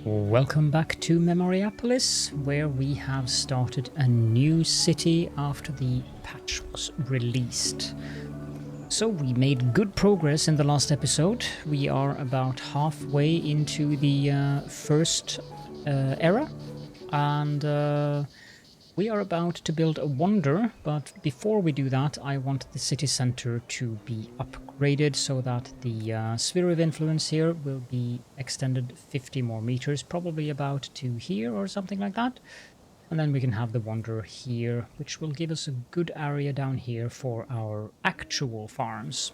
Welcome back to Memoriapolis, where we have started a new city after the patch was released. So we made good progress in the last episode. We are about halfway into the first era, and we are about to build a wonder, but before we do that, I want the city center to be upgraded so that the sphere of influence here will be extended 50 more meters, probably about to here or something like that. And then we can have the wonder here, which will give us a good area down here for our actual farms.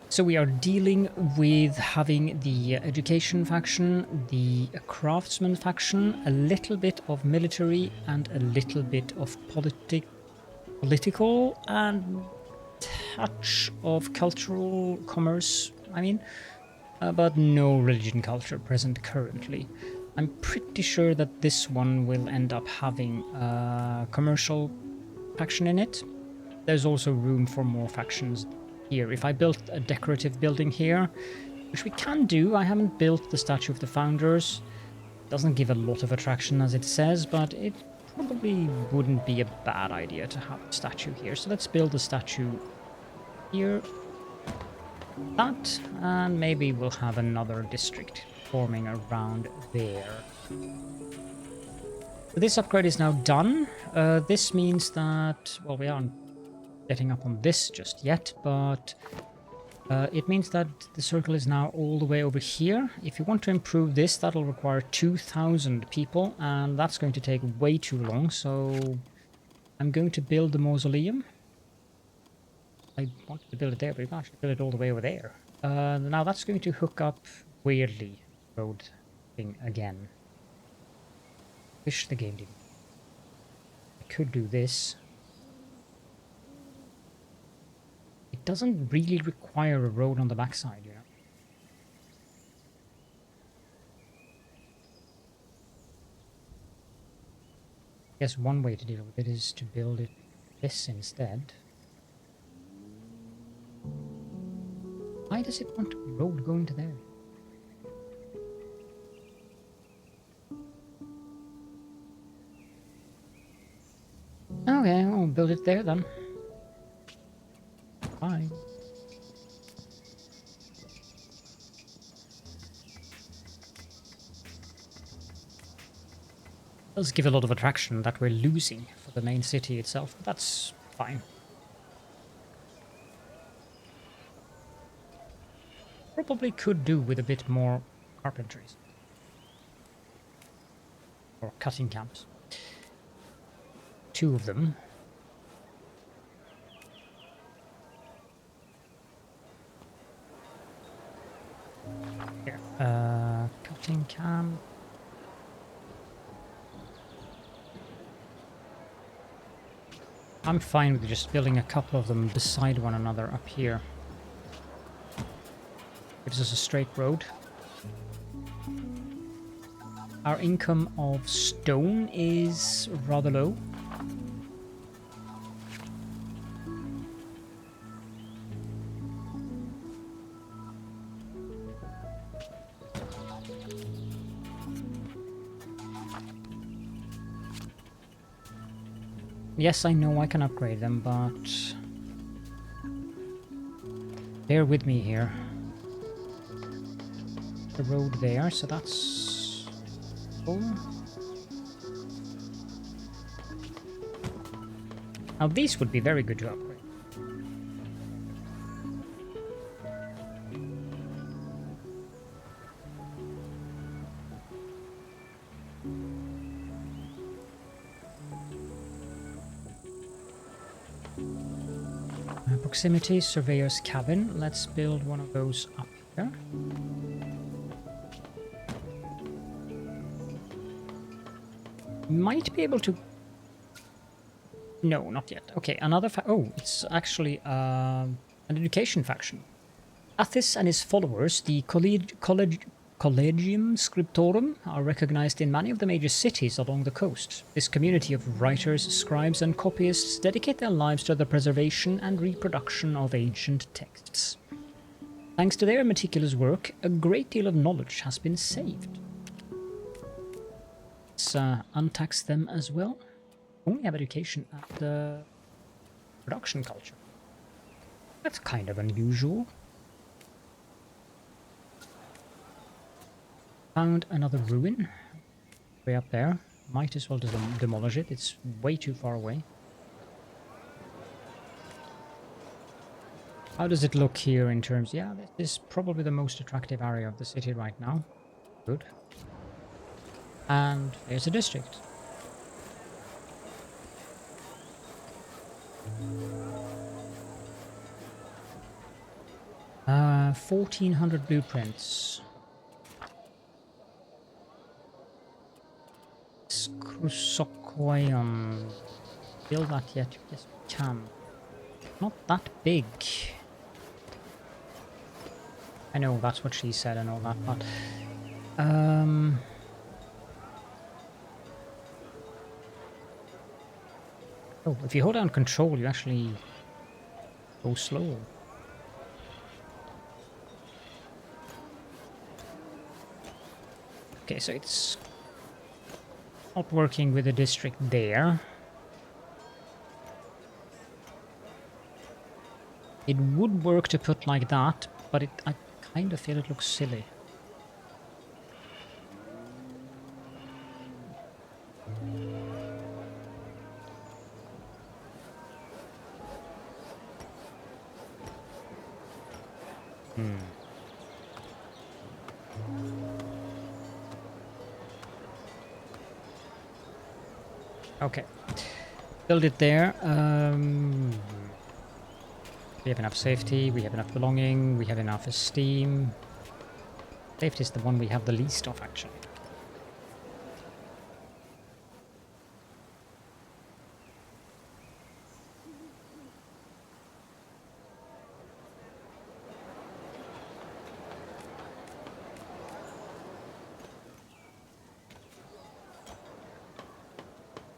So we are dealing with having the education faction, the craftsman faction, a little bit of military, and a little bit of political, and touch of cultural commerce, but no religion culture present currently. I'm pretty sure that this one will end up having a commercial faction in it. There's also room for more factions here. If I built a decorative building here, which we can do, I haven't built the statue of the founders. Doesn't give a lot of attraction as it says, but it probably wouldn't be a bad idea to have a statue here. So let's build a statue here, that, and maybe we'll have another district forming around there. So this upgrade is now done. This means that, well, we aren't getting up on this just yet, but it means that the circle is now all the way over here. If you want to improve this, that'll require 2,000 people, and that's going to take way too long, so I'm going to build the mausoleum. I wanted to build it there, but I actually build it all the way over there. Now that's going to hook up weirdly road thing again. Wish the game didn't. I could do this. It doesn't really require a road on the backside, you know. I guess one way to deal with it is to build it this instead. Why does it want a road going to there? Okay, I'll build it there then. Fine. It does give a lot of attraction that we're losing for the main city itself, but that's fine. Probably could do with a bit more carpentries. Or cutting camps. 2 of them. Here, cutting camp. I'm fine with just building a couple of them beside one another up here. Gives us a straight road. Our income of stone is rather low. Yes, I know I can upgrade them, but bear with me here. The road there, so that's full. Now these would be very good to upgrade. Proximity, surveyor's cabin. Let's build one of those up here. Might be able to... No, not yet. Okay, another oh, it's actually an education faction. Athis and his followers, the Collegium Scriptorum, are recognized in many of the major cities along the coast. This community of writers, scribes, and copyists dedicate their lives to the preservation and reproduction of ancient texts. Thanks to their meticulous work, a great deal of knowledge has been saved. Let's untax them as well. Only have education at the production culture. That's kind of unusual. Found another ruin. Way up there. Might as well demolish it. It's way too far away. How does it look here in terms... Yeah, this is probably the most attractive area of the city right now. Good. And there's a district. Uh, 1400 blueprints. Crusocoion. Build that yet? Yes, we can. Not that big. I know that's what she said and all that, but oh, if you hold down control, you actually go slow. Okay, so it's not working with the district there. It would work to put like that, but I kind of feel it looks silly. Okay, build it there. We have enough safety, we have enough belonging, we have enough esteem. Safety is the one we have the least of, actually.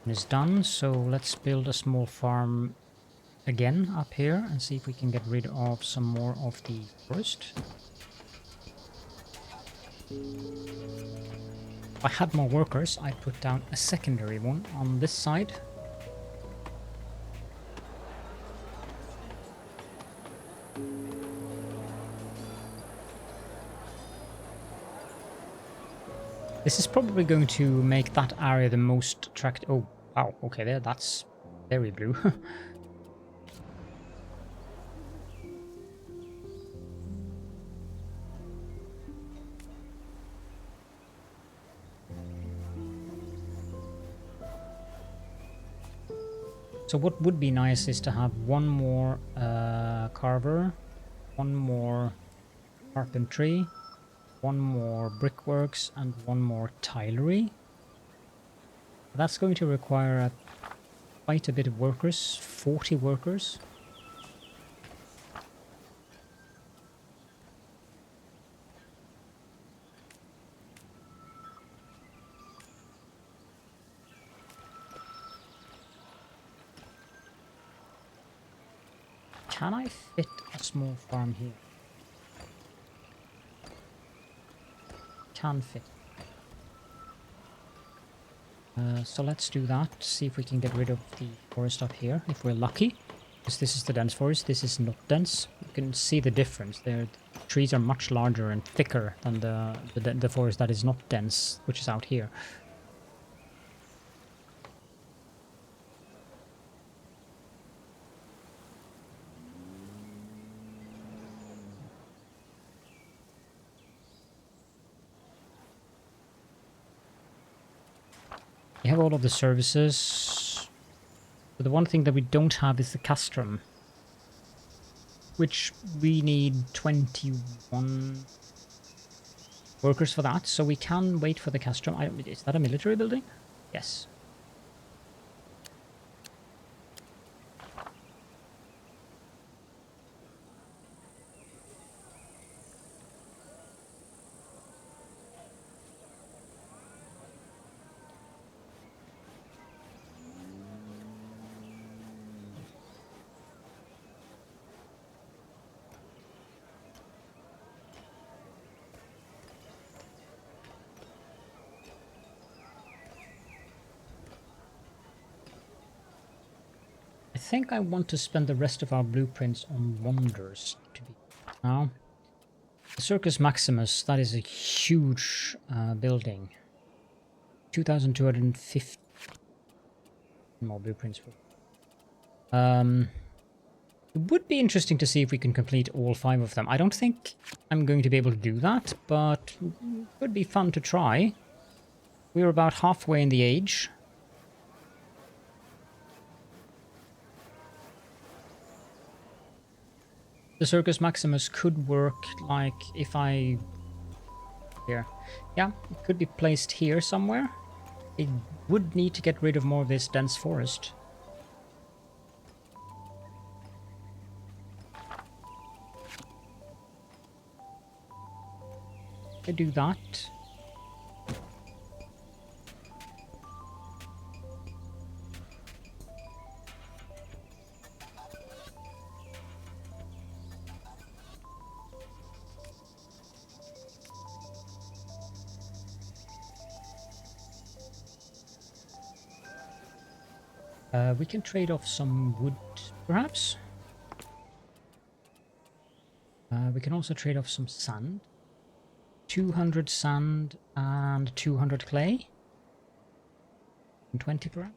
Is done, so let's build a small farm again up here and see if we can get rid of some more of the forest. If I had more workers, I'd put down a secondary one on this side. This is probably going to make that area the most attractive. Oh, wow, okay, there, that's very blue. So what would be nice is to have one more carver, one more carpentry, one more brickworks, and one more tilery. That's going to require quite a bit of workers, 40 workers. Can I fit a small farm here? Can fit. So let's do that, see if we can get rid of the forest up here, if we're lucky. Because this is the dense forest, this is not dense. You can see the difference. The trees are much larger and thicker than the forest that is not dense, which is out here. We have all of the services, but the one thing that we don't have is the castrum, which we need 21 workers for that, so we can wait for the castrum. Is that a military building? Yes. think I want to spend the rest of our blueprints on wonders to be now. The Circus Maximus, that is a huge building. 2,250 more blueprints. It would be interesting to see if we can complete all 5 of them. I don't think I'm going to be able to do that, but it would be fun to try. We're about halfway in the age. The Circus Maximus could work like if I... Here. Yeah, it could be placed here somewhere. It would need to get rid of more of this dense forest. I do that. We can trade off some wood, perhaps. We can also trade off some sand. 200 sand and 200 clay. And 20 perhaps.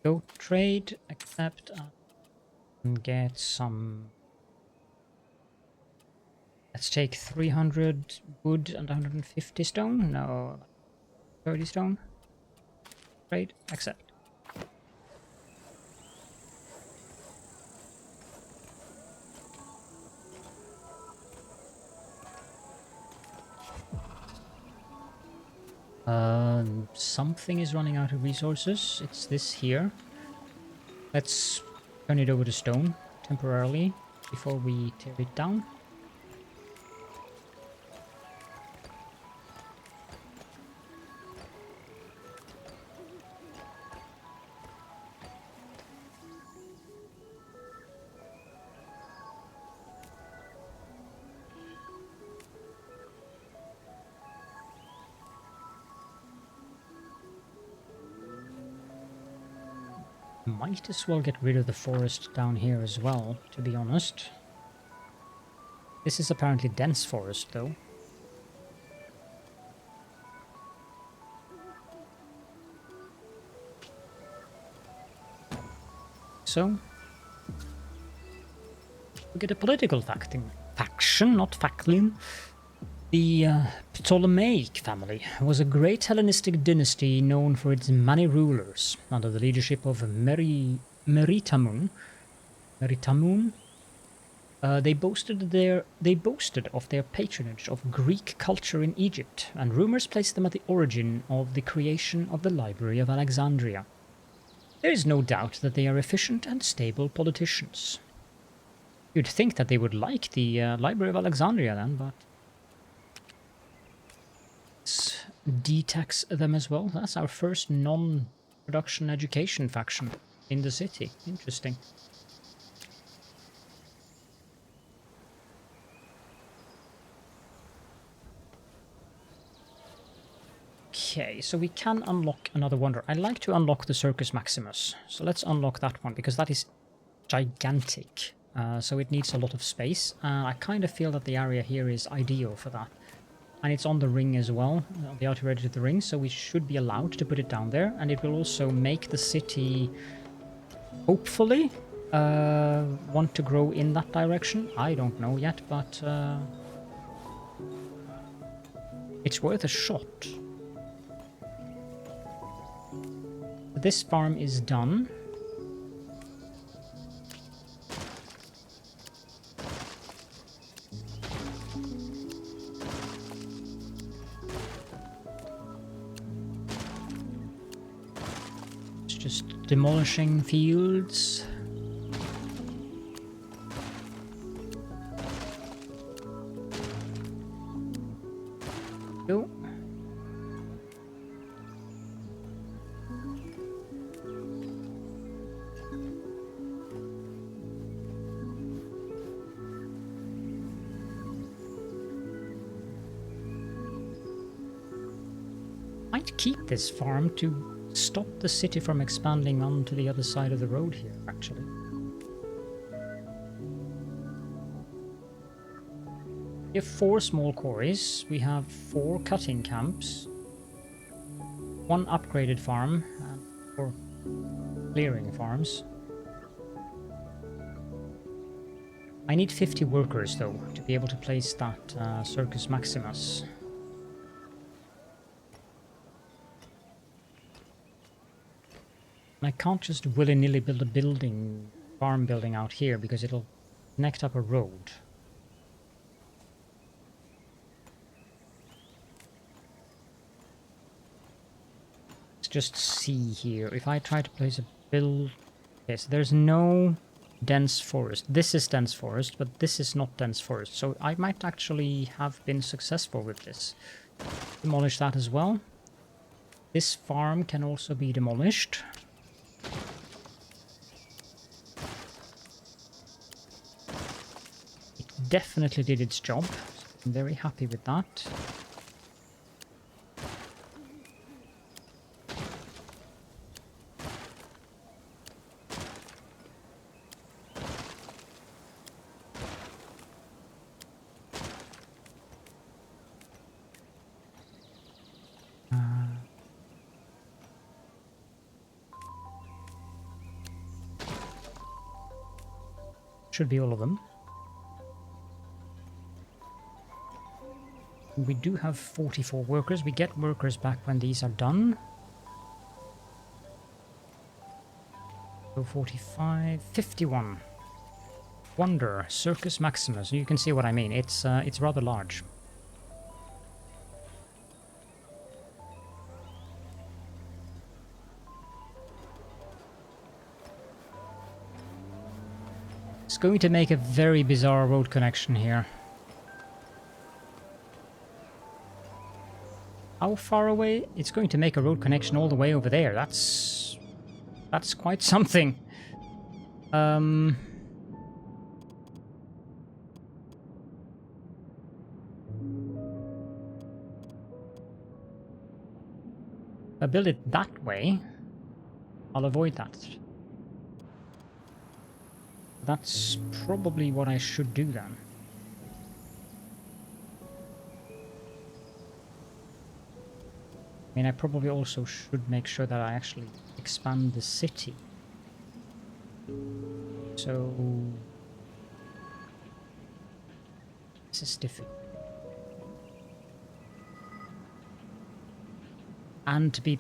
Go trade, accept, and get some... Let's take 300 wood and 150 stone. No, 30 stone. Trade, accept. Something is running out of resources. It's this here. Let's turn it over to stone temporarily before we tear it down. Might as well get rid of the forest down here as well, to be honest. This is apparently dense forest, though. So, we get a political faction, not faction. The Ptolemaic family was a great Hellenistic dynasty known for its many rulers. Under the leadership of Meritamun, they boasted of their patronage of Greek culture in Egypt, and rumors placed them at the origin of the creation of the Library of Alexandria. There is no doubt that they are efficient and stable politicians. You'd think that they would like the Library of Alexandria then, but... Let's detax them as well. That's our first non-production education faction in the city. Interesting. Okay, so we can unlock another wonder. I like to unlock the Circus Maximus. So let's unlock that one, because that is gigantic. So it needs a lot of space. I kind of feel that the area here is ideal for that. And it's on the ring as well, on the outer edge of the ring, so we should be allowed to put it down there. And it will also make the city, hopefully, want to grow in that direction. I don't know yet, but it's worth a shot. This farm is done. Just demolishing fields. Go. might keep this farm to stop the city from expanding onto the other side of the road here, actually. We have 4 small quarries, we have 4 cutting camps, 1 upgraded farm, and 4 clearing farms. I need 50 workers, though, to be able to place that Circus Maximus. And I can't just willy-nilly build a farm building out here, because it'll connect up a road. Let's just see here. If I try to place a build... Yes, there's no dense forest. This is dense forest, but this is not dense forest. So I might actually have been successful with this. Demolish that as well. This farm can also be demolished. It definitely did its job. I'm very happy with that. Should be all of them. We do have 44 workers. We get workers back when these are done. So 45, 51. Wonder, Circus Maximus. You can see what I mean. It's rather large. It's going to make a very bizarre road connection here. How far away? It's going to make a road connection all the way over there. That's quite something. I build it that way, I'll avoid that. That's probably what I should do then. I mean, I probably also should make sure that I actually expand the city. So... this is difficult. And to be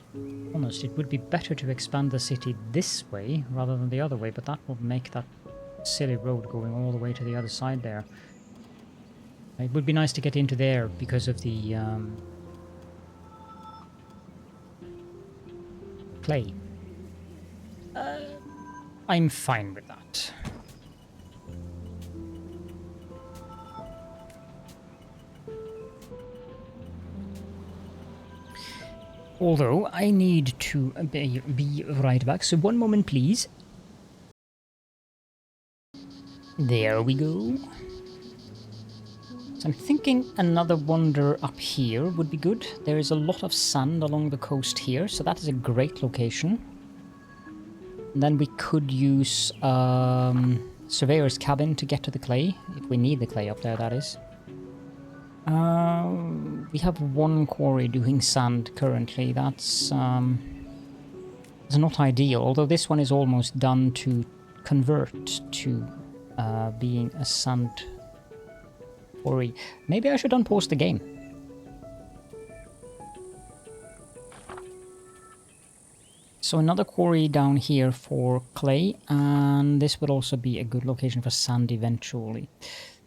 honest, it would be better to expand the city this way rather than the other way, but that will make that silly road going all the way to the other side there. It would be nice to get into there because of the clay. I'm fine with that. Although I need to be right back, so one moment please. There we go. So I'm thinking another wonder up here would be good. There is a lot of sand along the coast here, so that is a great location. And then we could use Surveyor's Cabin to get to the clay, if we need the clay up there, that is. We have one quarry doing sand currently. That's not ideal, although this one is almost done to convert to being a sand quarry. Maybe I should unpause the game. So another quarry down here for clay, and this would also be a good location for sand eventually.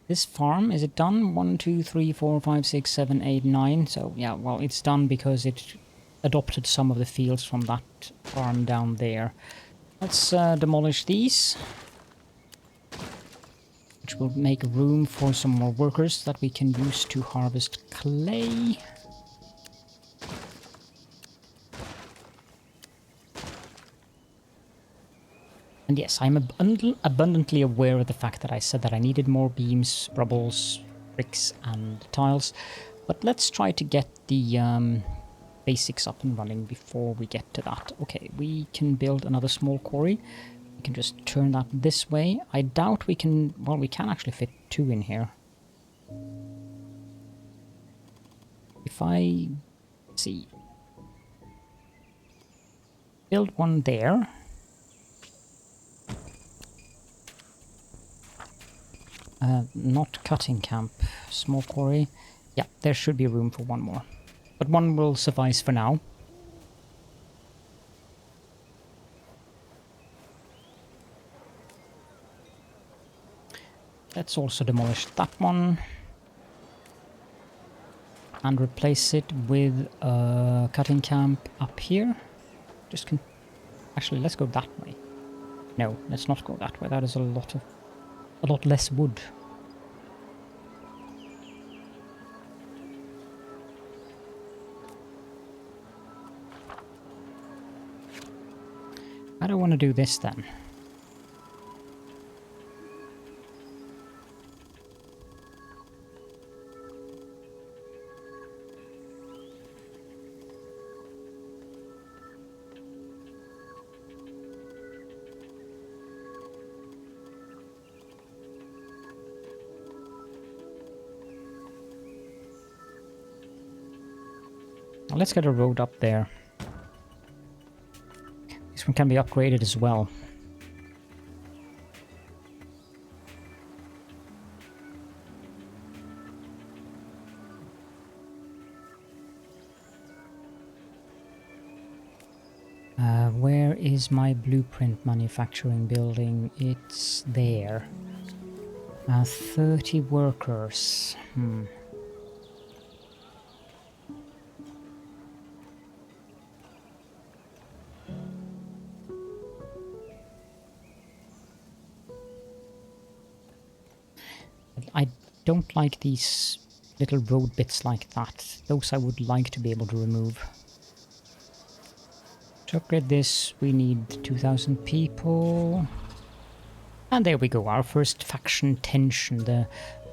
This farm, is it done? 1, 2, 3, 4, 5, 6, 7, 8, 9. So yeah, well, it's done because it adopted some of the fields from that farm down there. Let's demolish these, which will make room for some more workers that we can use to harvest clay. And yes, I'm abundantly aware of the fact that I said that I needed more beams, rubbles, bricks and tiles. But let's try to get the basics up and running before we get to that. Okay, we can build another small quarry. We can just turn that this way. I doubt we can... Well, we can actually fit 2 in here. If I... Let's see. Build one there. Not cutting camp. Small quarry. Yeah, there should be room for one more. But one will suffice for now. Let's also demolish that one. And replace it with a cutting camp up here. Actually, let's go that way. No, let's not go that way. That is a lot less wood. I don't want to do this then. Let's get a road up there. This one can be upgraded as well. Where is my blueprint manufacturing building? It's there. 30 workers. I don't like these little road bits like that. Those I would like to be able to remove. To upgrade this, we need 2,000 people. And there we go, our first faction tension. The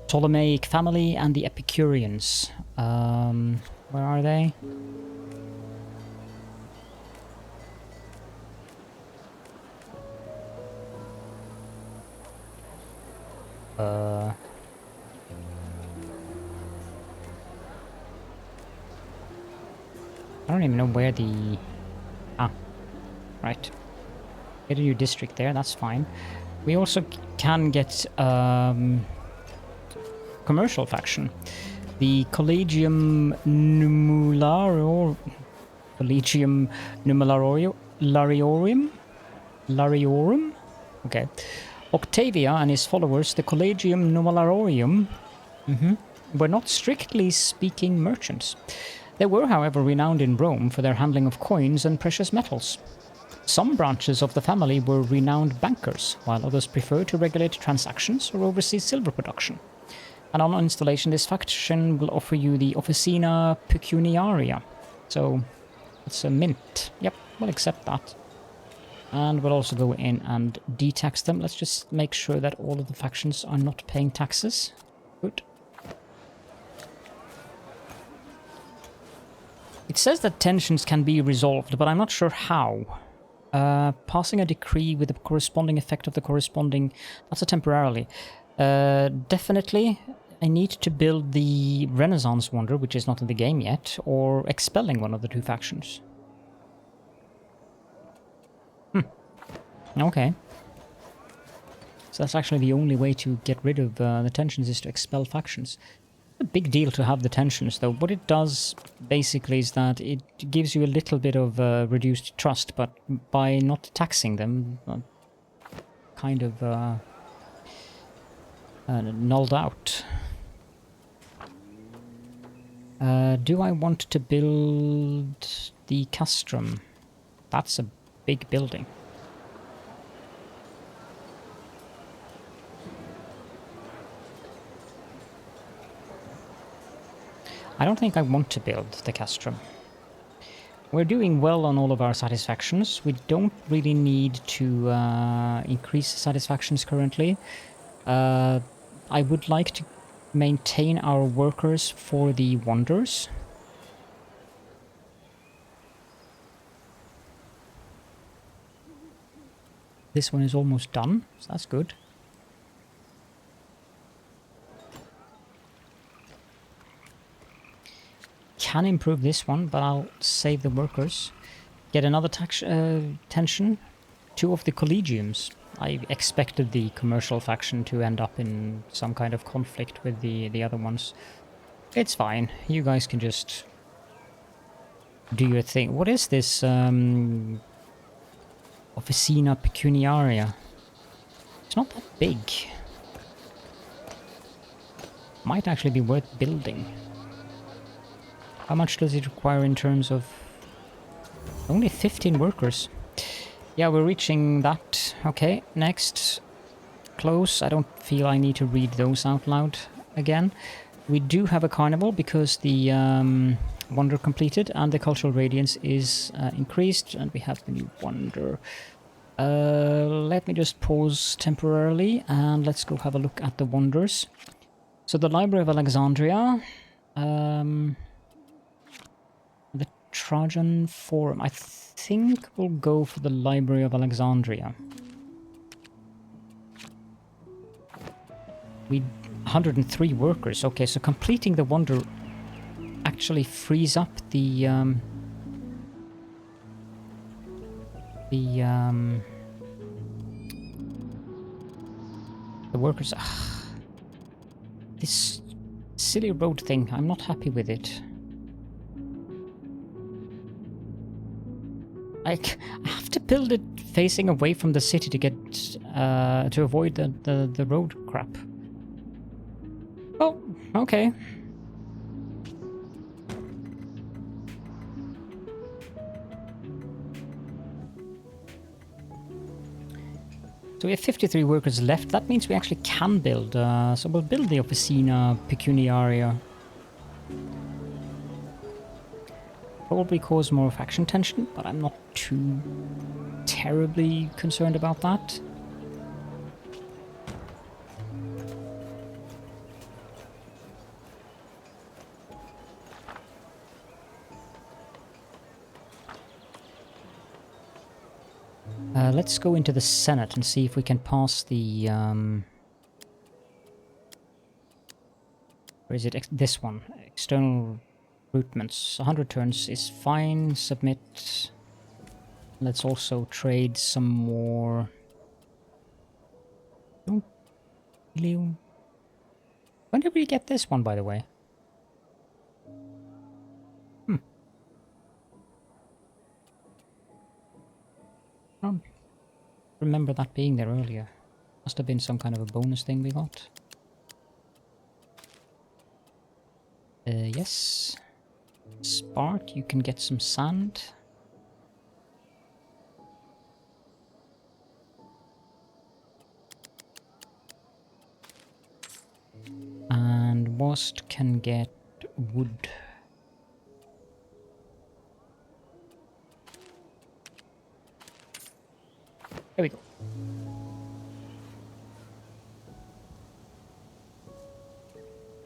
Ptolemaic family and the Epicureans. Where are they? I don't even know where the... Ah, right. Get a new district there, that's fine. We also can get commercial faction. The Collegium Numularior... Collegium Lariorum? Okay. Octavia and his followers, the Collegium Numalarium, were not strictly speaking merchants. They were, however, renowned in Rome for their handling of coins and precious metals. Some branches of the family were renowned bankers, while others preferred to regulate transactions or oversee silver production. And on installation, this faction will offer you the Officina Pecuniaria. So, it's a mint. Yep, we'll accept that. And we'll also go in and de-tax them. Let's just make sure that all of the factions are not paying taxes. Good. It says that tensions can be resolved, but I'm not sure how. Passing a decree with the corresponding effect of the corresponding... That's a temporarily. Definitely, I need to build the Renaissance Wonder, which is not in the game yet, or expelling one of the two factions. Okay. So that's actually the only way to get rid of the tensions is to expel factions. A big deal to have the tensions, though. What it does, basically, is that it gives you a little bit of reduced trust, but by not taxing them, kind of nulled out. Do I want to build the castrum? That's a big building. I don't think I want to build the castrum. We're doing well on all of our satisfactions. We don't really need to increase satisfactions currently. I would like to maintain our workers for the wonders. This one is almost done, so that's good. Can improve this one, but I'll save the workers. Get another tension. 2 of the collegiums. I expected the commercial faction to end up in some kind of conflict with the other ones. It's fine. You guys can just do your thing. What is this? Officina Pecuniaria. It's not that big. Might actually be worth building. How much does it require in terms of... Only 15 workers. Yeah, we're reaching that. Okay, next. Close. I don't feel I need to read those out loud again. We do have a carnival because the wonder completed and the cultural radiance is increased, and we have the new wonder. Let me just pause temporarily and let's go have a look at the wonders. So the Library of Alexandria, the Trajan Forum. I think we'll go for the Library of Alexandria. We 103 workers. Okay, so completing the wonder actually frees up the workers. This silly road thing, I'm not happy with it. I have to build it facing away from the city to get to avoid the road crap. Oh, okay. So we have 53 workers left. That means we actually can build. So we'll build the Officina Pecuniaria. Probably cause more faction tension, but I'm not too terribly concerned about that. Let's go into the Senate and see if we can pass the... where is it? This one. External recruitments. 100 turns is fine. Submit. Let's also trade some more... Don't really... When did we get this one, by the way? I don't remember that being there earlier. Must have been some kind of a bonus thing we got. Yes. Spark, you can get some sand. And Wast can get wood. There we go.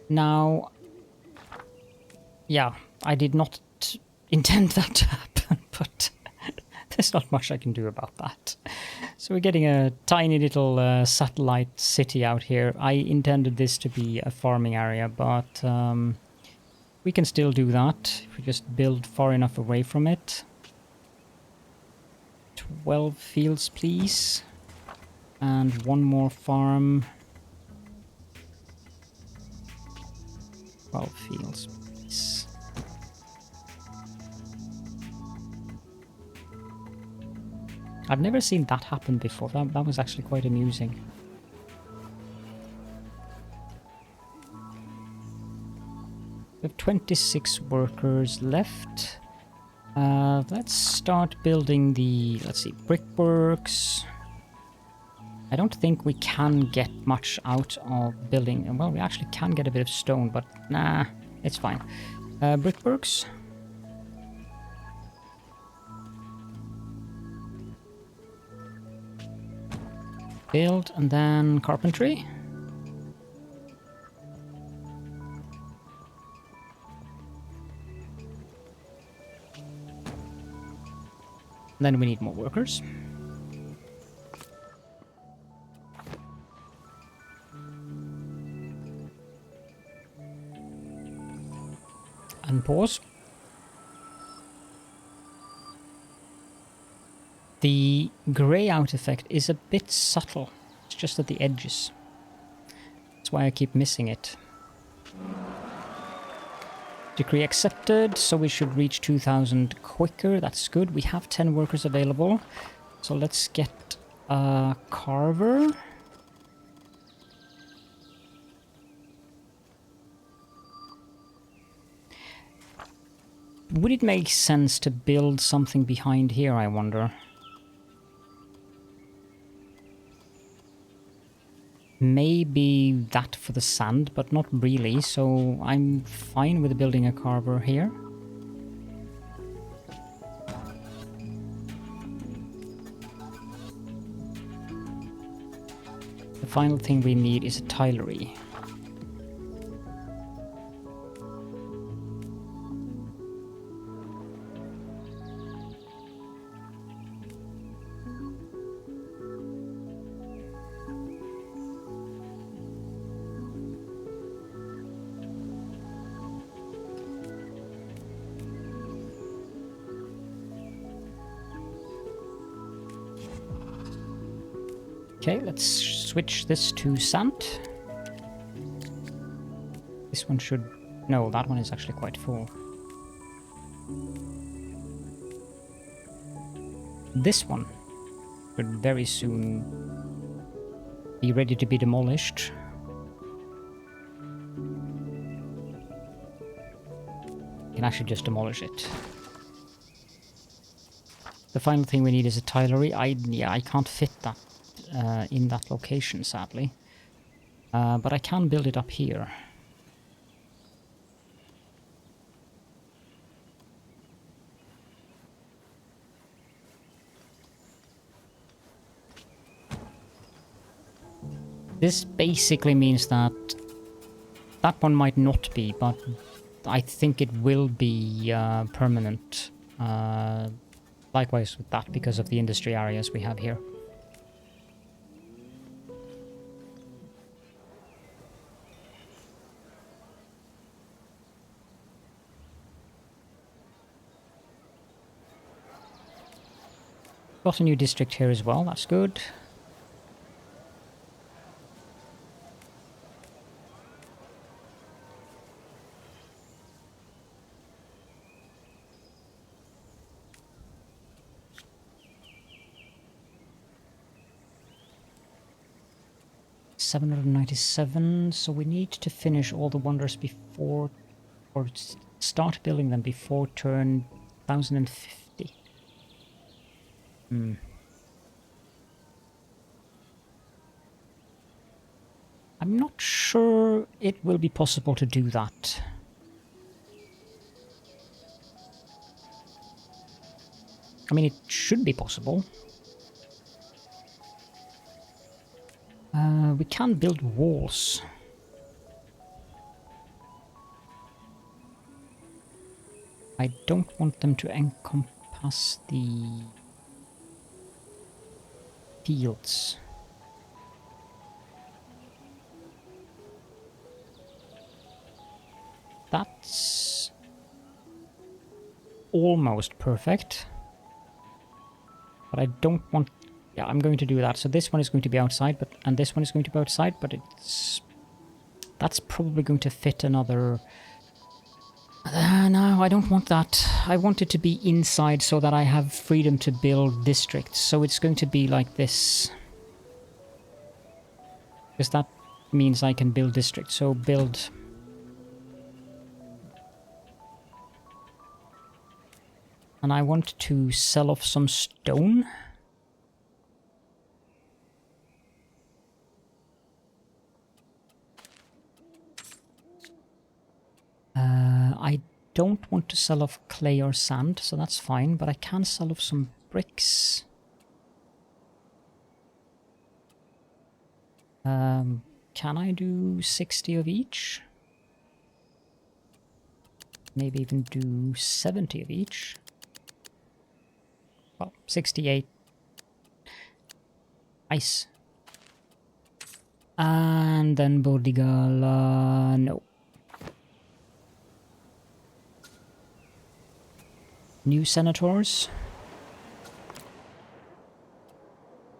Now, yeah, I did not intend that to happen, but there's not much I can do about that. So we're getting a tiny little satellite city out here. I intended this to be a farming area, but we can still do that if we just build far enough away from it. 12 fields, please. And one more farm. 12 fields, please. I've never seen that happen before. That was actually quite amusing. We have 26 workers left. Let's start building the, let's see, brickworks. I don't think we can get much out of building. Well, we actually can get a bit of stone, but nah, it's fine. Brickworks. Build, and then carpentry. Then we need more workers. Unpause. The grey out effect is a bit subtle. It's just at the edges. That's why I keep missing it. Decree accepted, so we should reach 2,000 quicker. That's good. We have 10 workers available. So let's get a carver. Would it make sense to build something behind here, I wonder? Maybe that for the sand, but not really, so I'm fine with building a carver here. The final thing we need is a tilery. Okay, let's switch this to sand. This one should... No, that one is actually quite full. This one should very soon be ready to be demolished. You can actually just demolish it. The final thing we need is a tilery. I can't fit that in that location, sadly. But I can build it up here. This basically means that that one might not be, but I think it will be permanent. Likewise with that, because of the industry areas we have here. Got a new district here as well, that's good. $797, so we need to finish all the wonders before, or start building them before turn 1050. I'm not sure it will be possible to do that. I mean, it should be possible. We can build walls. I don't want them to encompass the fields. That's almost perfect. But I don't want... Yeah, I'm going to do that. So this one is going to be outside, and this one is going to be outside, but that's probably going to fit another... no, I don't want that. I want it to be inside so that I have freedom to build districts. So it's going to be like this. Because that means I can build districts. So build... And I want to sell off some stone. I don't want to sell off clay or sand, so that's fine, but I can sell off some bricks. Can I do 60 of each? Maybe even do 70 of each. Well, 68. Nice. And then Bordigala, no. New senators.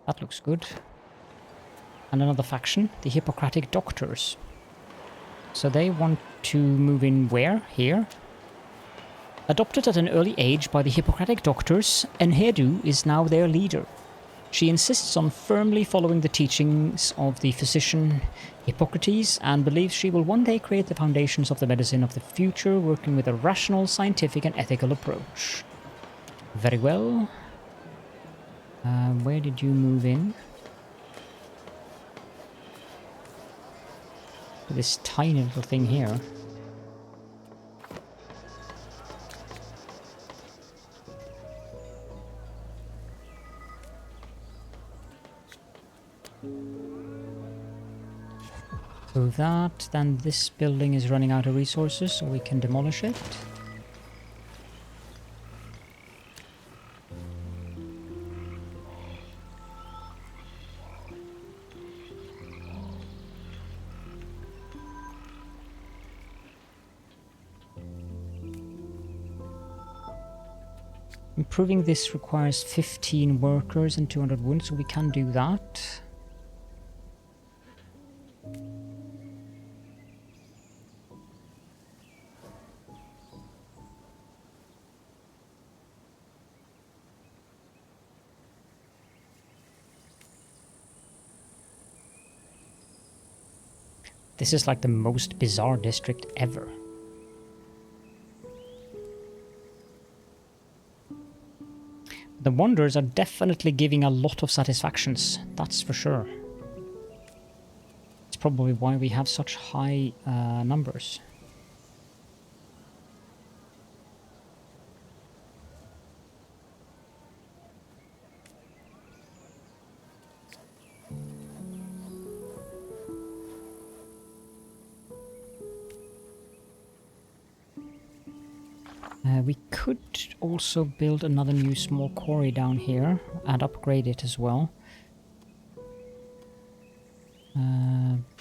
That looks good. And another faction, the Hippocratic Doctors. So they want to move in where? Here? Adopted at an early age by the Hippocratic Doctors, Enhedu is now their leader. She insists on firmly following the teachings of the physician Hippocrates and believes she will one day create the foundations of the medicine of the future, working with a rational, scientific and ethical approach. Very well. Where did you move in? This tiny little thing here. So that, then this building is running out of resources, so we can demolish it. Improving this requires 15 workers and 200 wood, so we can do that. This is like the most bizarre district ever. The Wanderers are definitely giving a lot of satisfactions, that's for sure. It's probably why we have such high numbers. We could also build another new small quarry down here and upgrade it as well.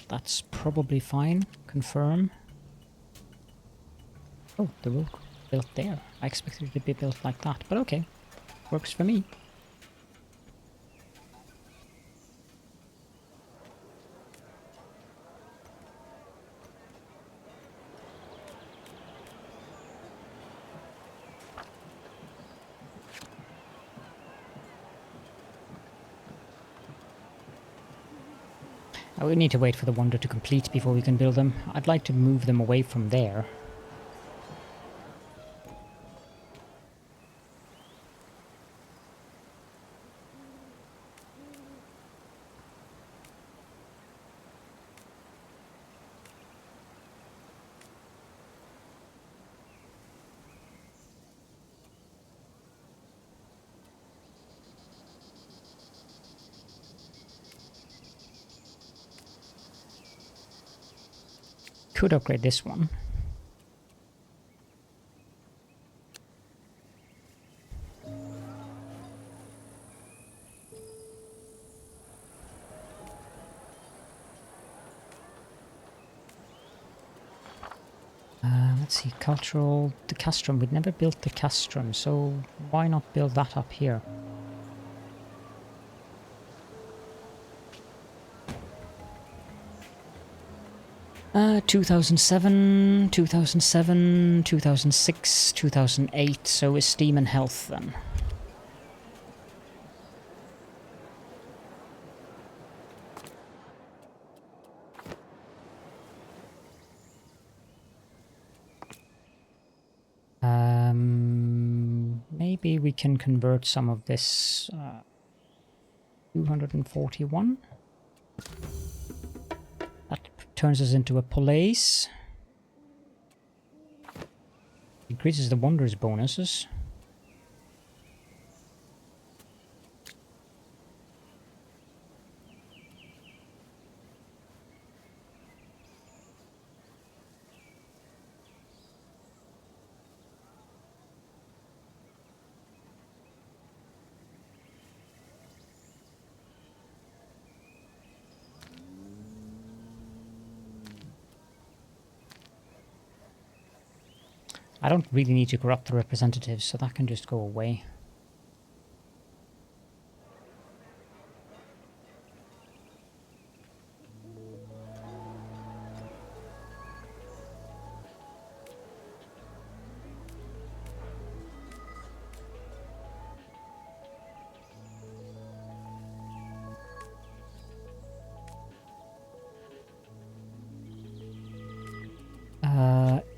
That's probably fine. Confirm. Oh, the road built there. I expected it to be built like that, but okay. Works for me. We need to wait for the wonder to complete before we can build them. I'd like to move them away from there. Could upgrade this one. Let's see, cultural, the castrum. We'd never built the castrum, so why not build that up here? Uh, 2007, 2007, 2006, 2008, so esteem and health then. Maybe we can convert some of this 241. That turns us into a police. Increases the Wanderer's bonuses. I don't really need to corrupt the representatives, so that can just go away.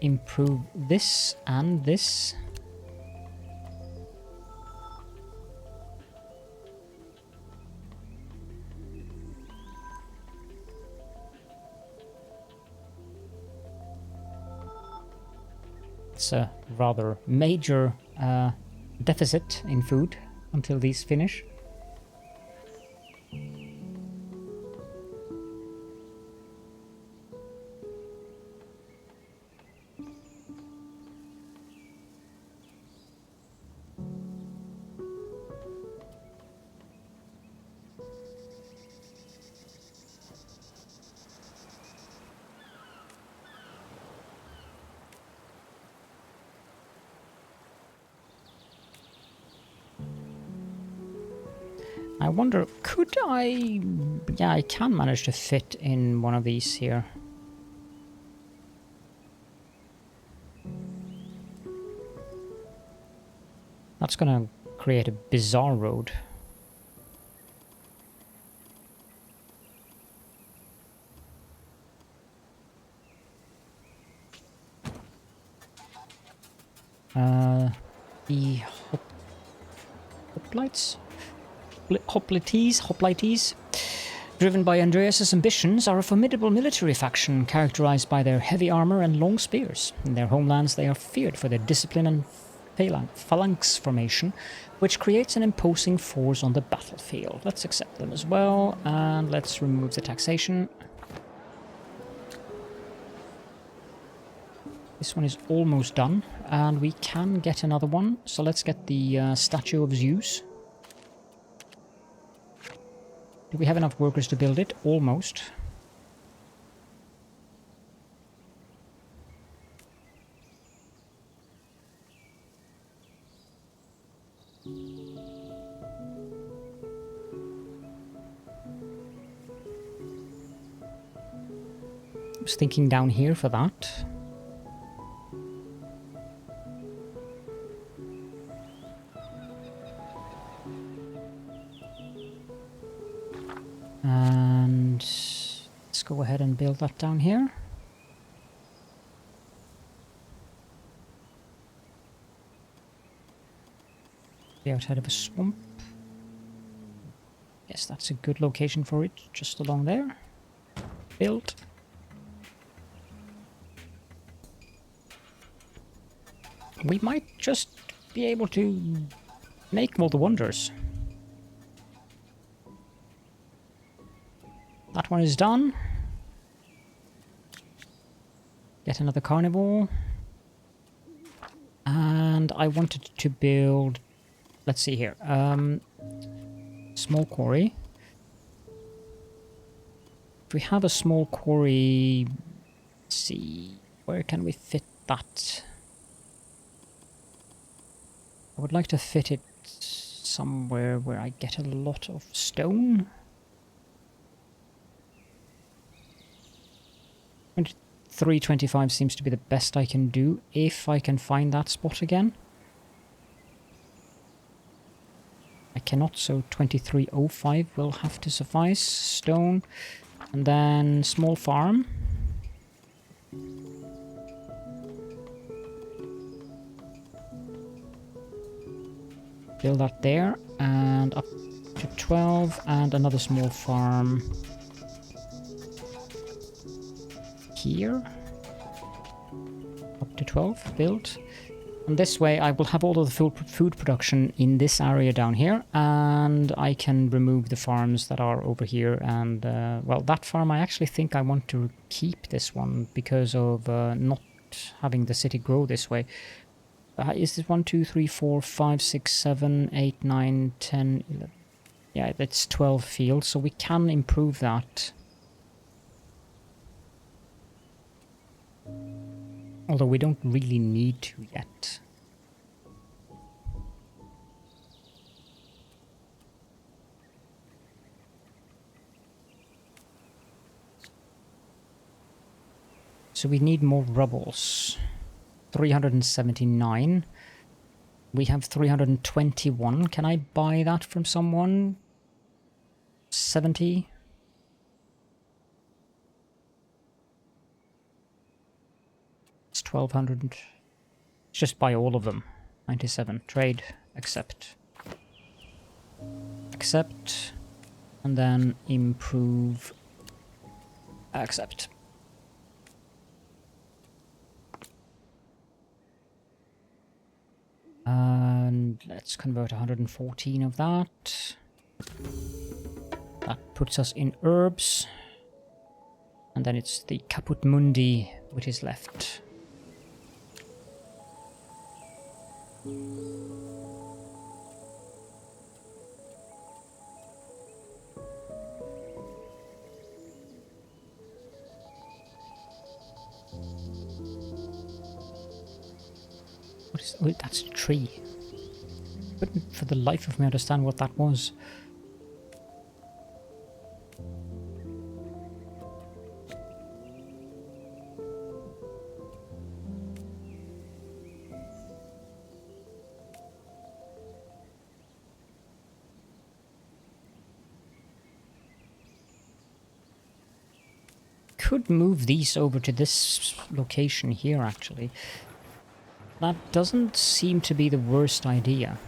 Improve this and this. It's a rather major deficit in food until these finish. I wonder, could I... Yeah, I can manage to fit in one of these here. That's gonna create a bizarre road. The hoplites? Hoplites, driven by Andreas's ambitions, are a formidable military faction characterized by their heavy armor and long spears. In their homelands, they are feared for their discipline and phalanx formation, which creates an imposing force on the battlefield. Let's accept them as well, and let's remove the taxation. This one is almost done, and we can get another one. So let's get the statue of Zeus. Do we have enough workers to build it? Almost. I was thinking down here for that. And let's go ahead and build that down here. The outside of a swamp. Yes, that's a good location for it, just along there. Build. We might just be able to make all the wonders. That one is done. Get another carnivore. And I wanted to build... Let's see here. Small quarry. If we have a small quarry... Let's see... Where can we fit that? I would like to fit it somewhere where I get a lot of stone. 325 seems to be the best I can do, if I can find that spot again. I cannot, so 2305 will have to suffice. Stone. And then small farm. Build that there, and up to 12, and another small farm here. Up to 12, built. And this way I will have all of the food production in this area down here, and I can remove the farms that are over here. And, well, that farm I actually think I want to keep this one because of not having the city grow this way. Is this 1, 2, 3, 4, 5, 6, 7, 8, 9, 10, 11? Yeah, that's 12 fields, so we can improve that. Although we don't really need to yet. So we need more rubbles. 379. We have 321. Can I buy that from someone? 70? It's 1200. Just buy all of them. 97. Trade. Accept. Accept. And then improve. Accept. And let's convert 114 of that. That puts us in herbs. And then it's the Caput Mundi which is left. What is... Oh, that's a tree. Couldn't for the life of me understand what that was. Could move these over to this location here, actually. That doesn't seem to be the worst idea.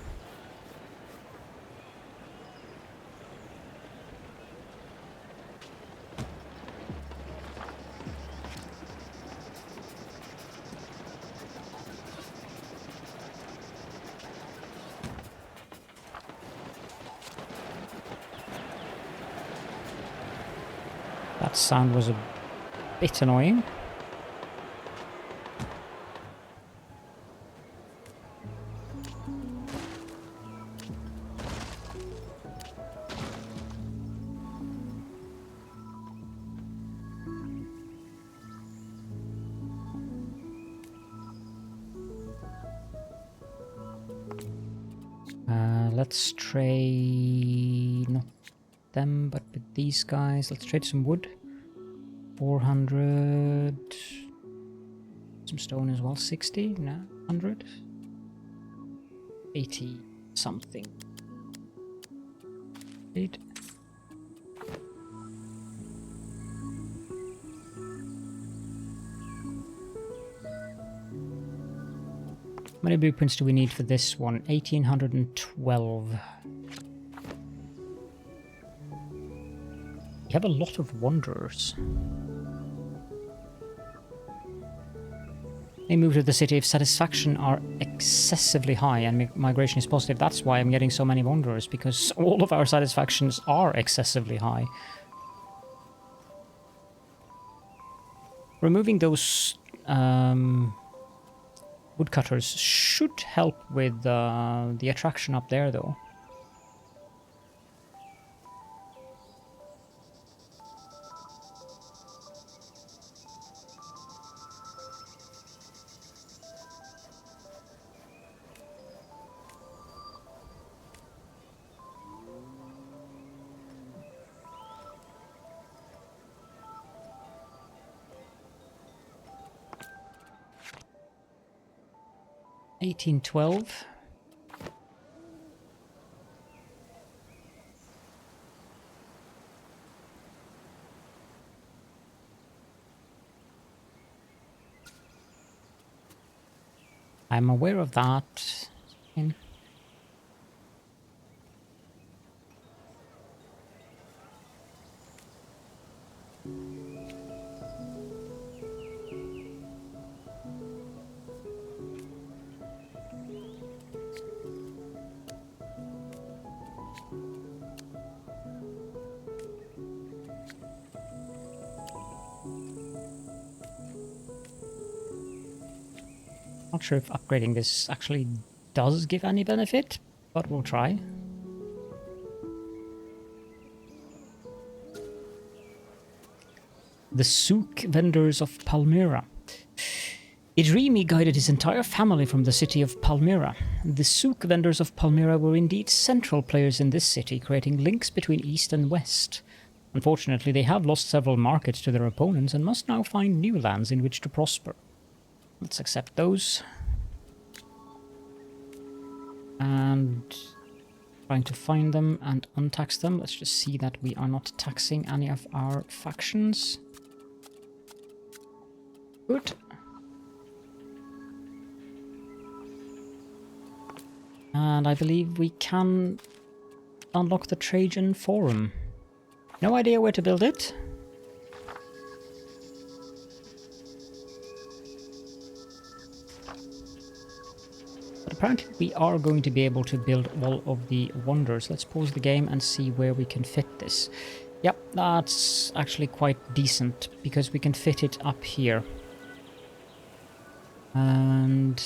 That sound was a bit annoying. Let's trade, not them, but with these guys. Let's trade some wood. 400. Some stone as well. 60? No, 100. 80 something. 8. How many blueprints do we need for this one? 1812. We have a lot of wanderers. They move to the city if satisfaction are excessively high and migration is positive. That's why I'm getting so many wanderers, because all of our satisfactions are excessively high. Removing those woodcutters should help with the attraction up there, though. $1812. I'm aware of that. Not sure if upgrading this actually does give any benefit, but we'll try. The souk vendors of Palmyra. Idrimi guided his entire family from the city of Palmyra. The souk vendors of Palmyra were indeed central players in this city, creating links between east and west. Unfortunately, they have lost several markets to their opponents and must now find new lands in which to prosper. Let's accept those. And trying to find them and untax them. Let's just see that we are not taxing any of our factions. Good. And I believe we can unlock the Trajan Forum. No idea where to build it. But apparently we are going to be able to build all of the wonders. Let's pause the game and see where we can fit this. Yep, that's actually quite decent because we can fit it up here. And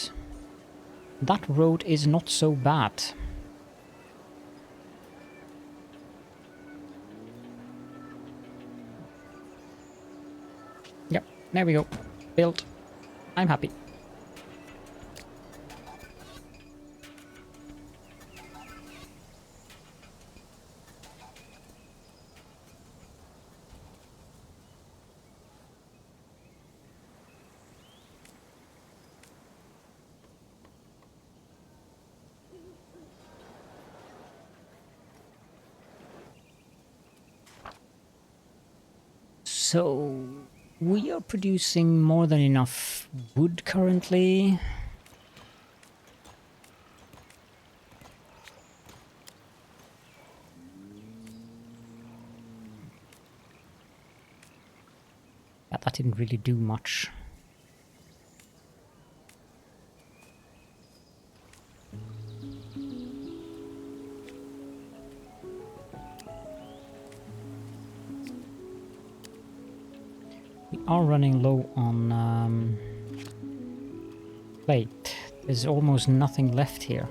that road is not so bad. Yep, there we go. Built. I'm happy. So, we are producing more than enough wood currently. Yeah, that didn't really do much. We are running low on plate. There's almost nothing left here.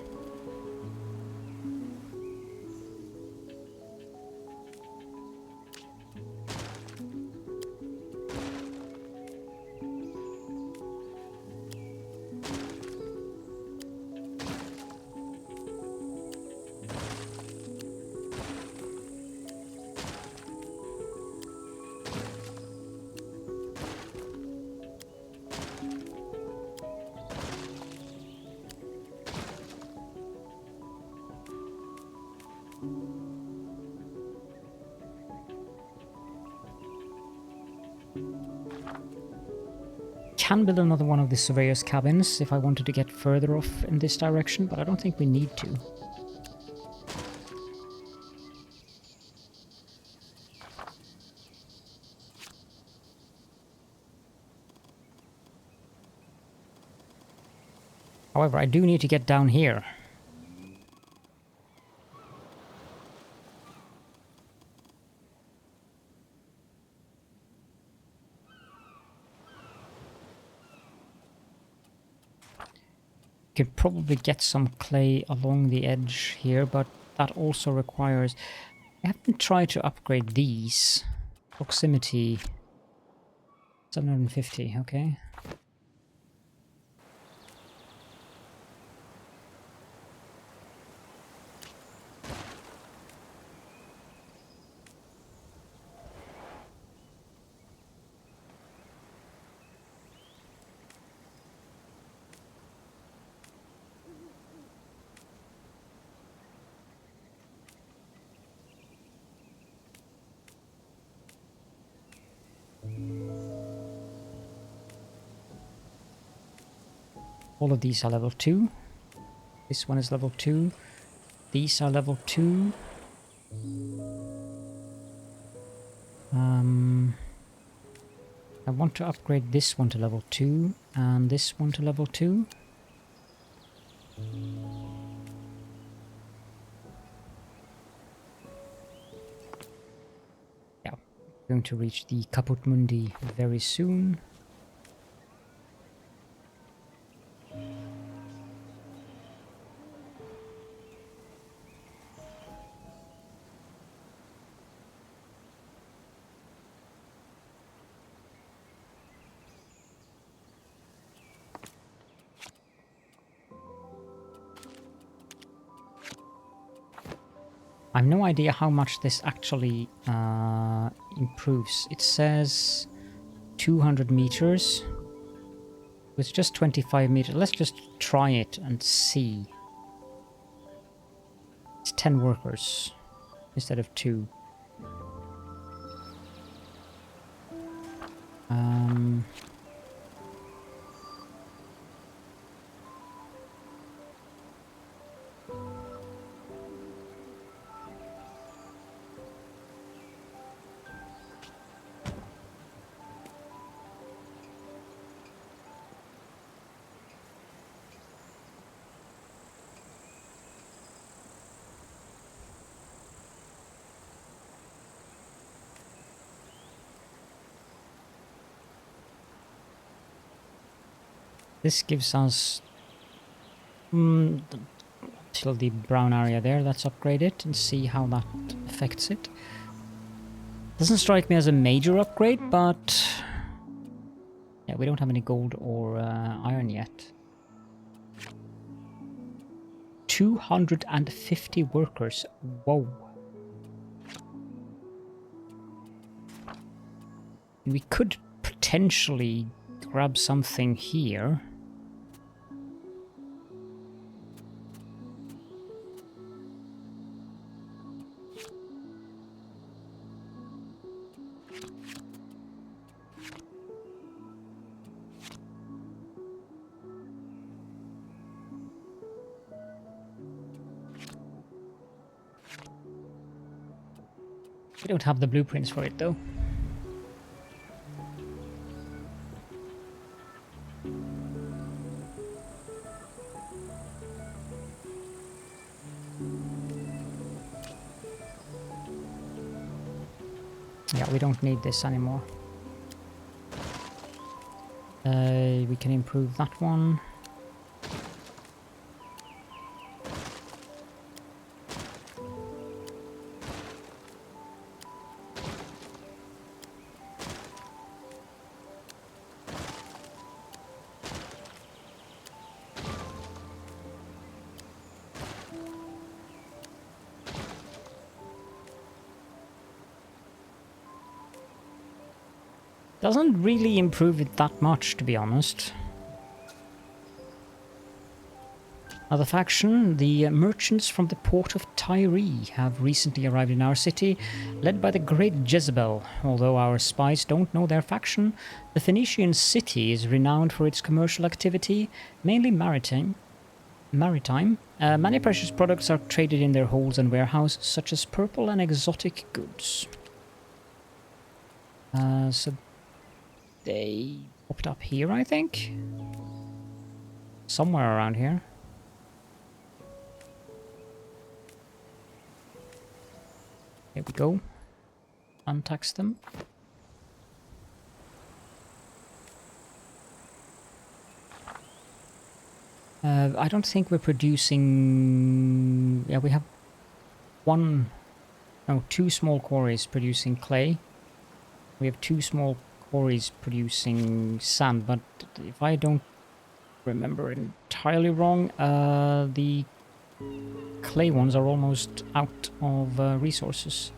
Can build another one of the surveyor's cabins if I wanted to get further off in this direction, but I don't think we need to. However, I do need to get down here. Could probably get some clay along the edge here, but that also requires... I haven't tried to upgrade these. Proximity 750, okay. All of these are level 2. This one is level 2. These are level 2. I want to upgrade this one to level 2 and this one to level 2. Yeah, going to reach the Caput Mundi very soon. I have no idea how much this actually improves. It says 200 meters. It's just 25 meters. Let's just try it and see. It's 10 workers instead of 2. This gives us till the brown area there. Let's upgrade it and see how that affects it. Doesn't strike me as a major upgrade, but yeah, we don't have any gold or iron yet. 250 workers. Whoa. We could potentially grab something here. We don't have the blueprints for it though. Yeah, we don't need this anymore. We can improve that one. Doesn't really improve it that much, to be honest. Another faction, the merchants from the port of Tyre, have recently arrived in our city, led by the great Jezebel. Although our spies don't know their faction, the Phoenician city is renowned for its commercial activity, mainly maritime. Many precious products are traded in their holds and warehouses, such as purple and exotic goods. So they popped up here, I think? Somewhere around here. Here we go. Untax them. I don't think we're producing... Yeah, we have two small quarries producing clay. We have 2 small quarries producing sand, but if I don't remember entirely wrong, the clay ones are almost out of resources.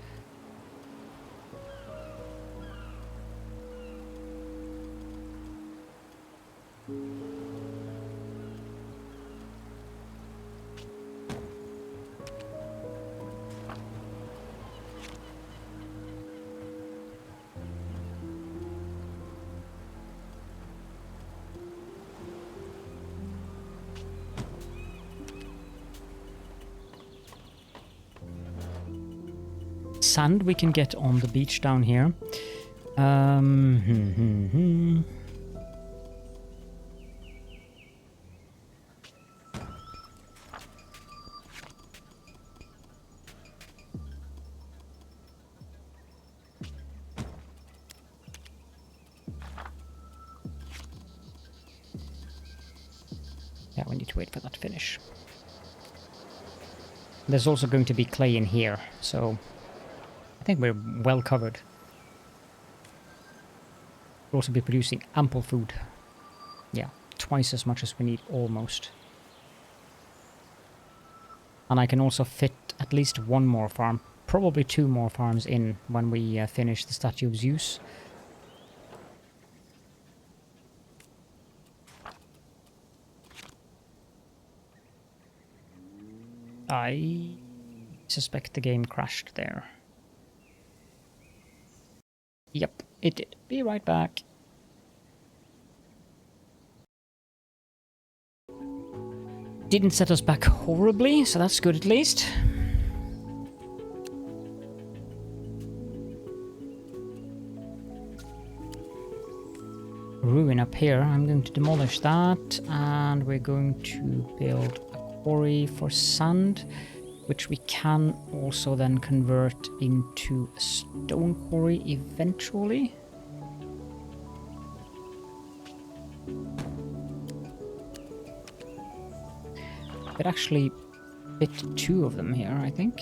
Sand we can get on the beach down here. Yeah, we need to wait for that to finish. There's also going to be clay in here, so I think we're well covered. We'll also be producing ample food. Yeah, twice as much as we need, almost. And I can also fit at least one more farm, probably two more farms in when we finish the Statue of Zeus. I suspect the game crashed there. Yep, it did. Be right back. Didn't set us back horribly, so that's good at least. Ruin up here. I'm going to demolish that, and we're going to build a quarry for sand, which we can also then convert into a stone quarry eventually. Could actually fit two of them here, I think.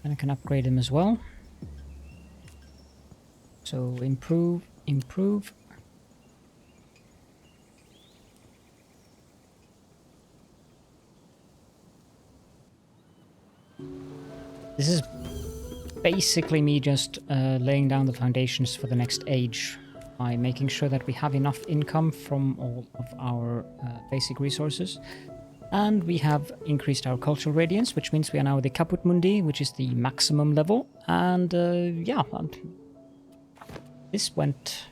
And I can upgrade them as well. So improve, improve. This is basically me just laying down the foundations for the next age by making sure that we have enough income from all of our basic resources. And we have increased our cultural radiance, which means we are now the Caput Mundi, which is the maximum level. And yeah, this went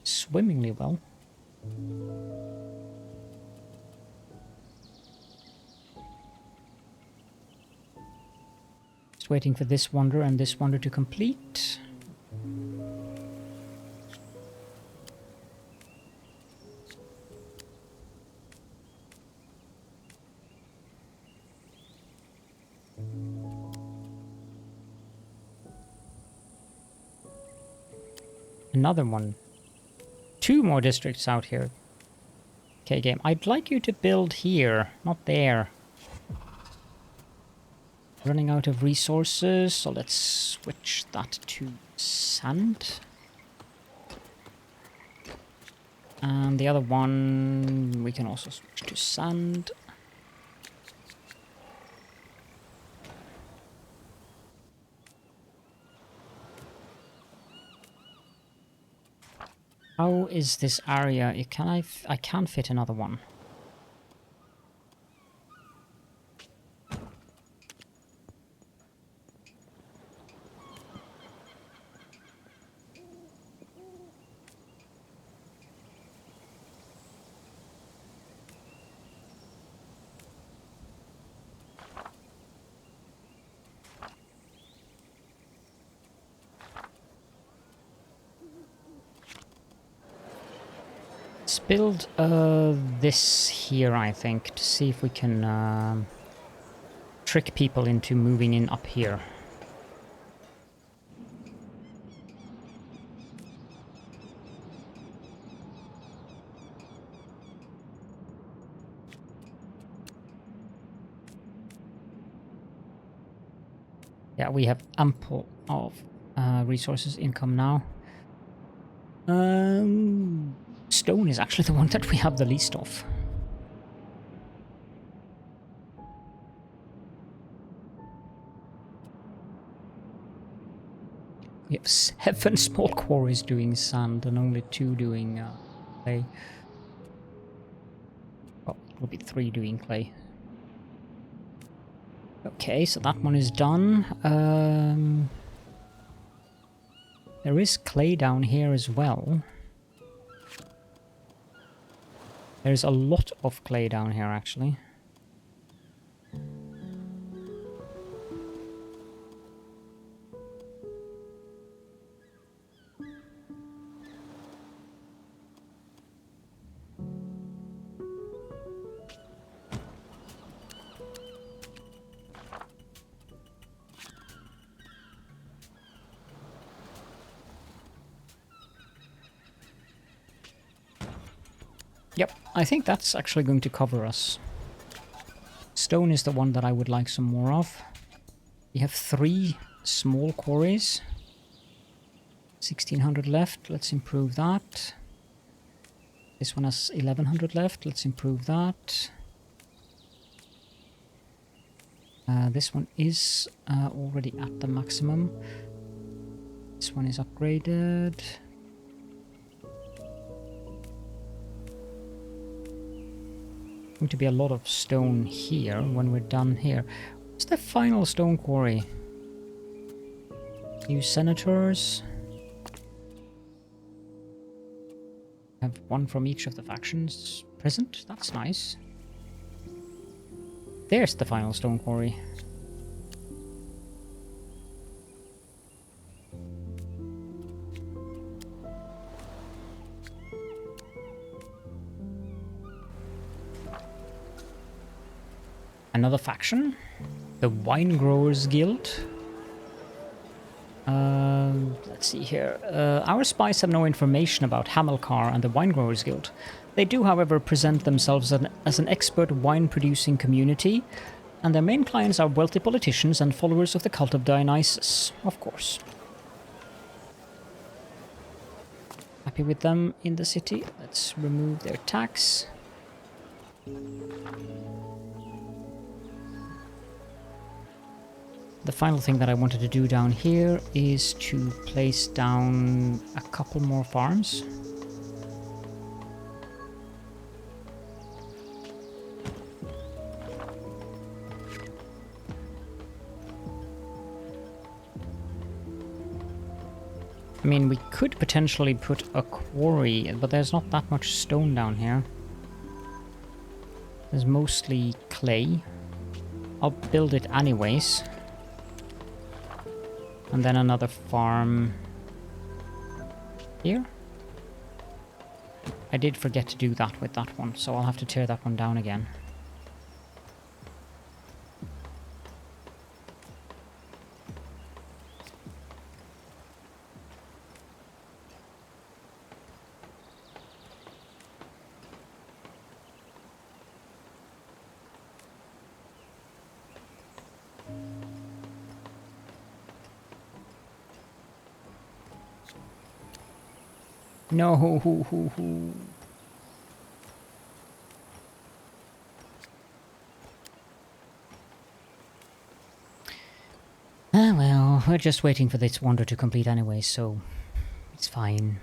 swimmingly well. Just waiting for this wonder and this wonder to complete. Another one. Two more districts out here. Okay, game. I'd like you to build here, not there. Running out of resources, so let's switch that to sand. And the other one we can also switch to sand. How is this area? I can fit another one. Let's build this here, I think, to see if we can trick people into moving in up here. Yeah, we have ample of resources income now. Stone is actually the one that we have the least of. We have 7 small quarries doing sand and only 2 doing clay. Oh, it will be 3 doing clay. Okay, so that one is done. There is clay down here as well. There's a lot of clay down here, actually. Yep, I think that's actually going to cover us. Stone is the one that I would like some more of. We have 3 small quarries. 1600 left, let's improve that. This one has 1100 left, let's improve that. This one is already at the maximum. This one is upgraded. Going to be a lot of stone here when we're done here. What's the final stone quarry? New senators. Have one from each of the factions present. That's nice. There's the final stone quarry. Another faction, the Wine Growers Guild. Let's see here. Our spies have no information about Hamilcar and the Wine Growers Guild. They do, however, present themselves as an expert wine-producing community, and their main clients are wealthy politicians and followers of the cult of Dionysus, of course. Happy with them in the city. Let's remove their tax. The final thing that I wanted to do down here is to place down a couple more farms. I mean, we could potentially put a quarry, but there's not that much stone down here. There's mostly clay. I'll build it anyways. And then another farm here. I did forget to do that with that one, so I'll have to tear that one down again. No. Ah, well, we're just waiting for this wonder to complete anyway, so it's fine.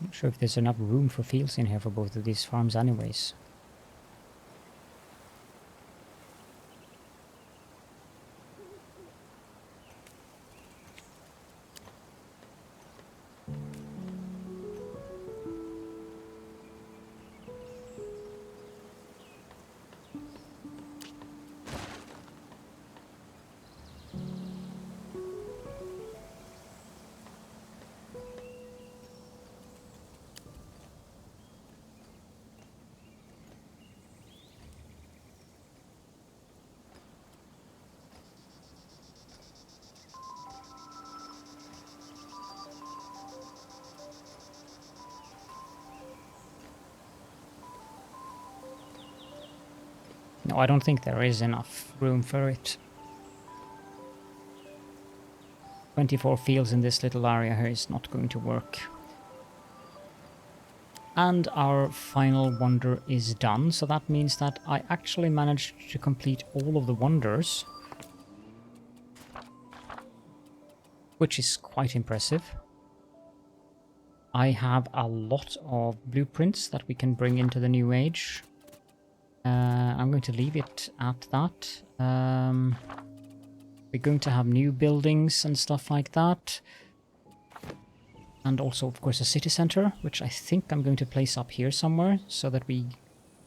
I'm not sure if there's enough room for fields in here for both of these farms anyways. No, I don't think there is enough room for it. 24 fields in this little area here is not going to work. And our final wonder is done, so that means that I actually managed to complete all of the wonders. Which is quite impressive. I have a lot of blueprints that we can bring into the new age. I'm going to leave it at that. We're going to have new buildings and stuff like that. And also, of course, a city center, which I think I'm going to place up here somewhere, so that we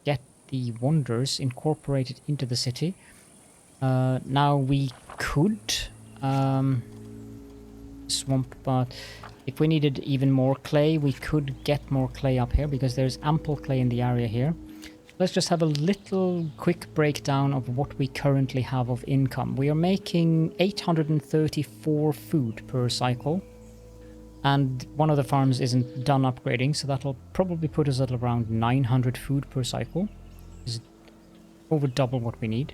get the wonders incorporated into the city. Now we could swamp, but if we needed even more clay, we could get more clay up here, because there's ample clay in the area here. Let's just have a little quick breakdown of what we currently have of income. We are making 834 food per cycle. And one of the farms isn't done upgrading, so that'll probably put us at around 900 food per cycle. Is over double what we need.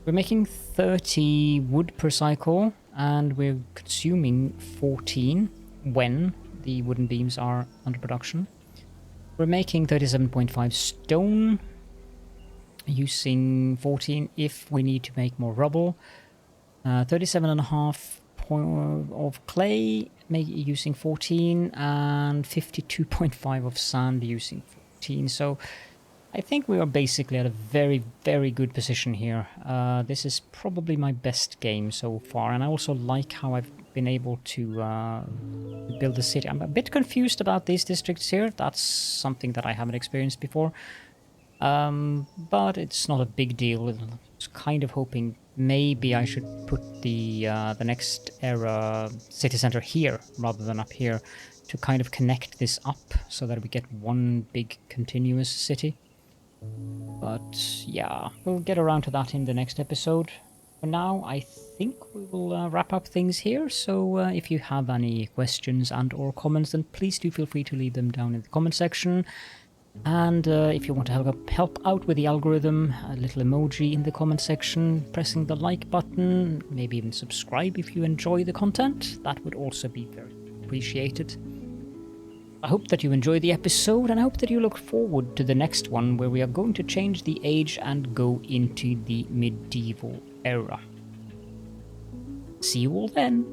We're making 30 wood per cycle, and we're consuming 14 when the wooden beams are under production. We're making 37.5 stone, using 14 if we need to make more rubble. 37.5 of clay, using 14, and 52.5 of sand using 14. So I think we are basically at a very, very good position here. This is probably my best game so far, and I also like how I've been able to build a city. I'm a bit confused about these districts here. That's something that I haven't experienced before. But it's not a big deal. I was kind of hoping maybe I should put the next era city center here rather than up here to kind of connect this up so that we get one big continuous city. But yeah, we'll get around to that in the next episode. For now, I think we will wrap up things here. So if you have any questions and or comments, then please do feel free to leave them down in the comment section. And if you want to help out with the algorithm, a little emoji in the comment section, pressing the like button, maybe even subscribe if you enjoy the content. That would also be very appreciated. I hope that you enjoy the episode, and I hope that you look forward to the next one, where we are going to change the age and go into the medieval era. See you all then!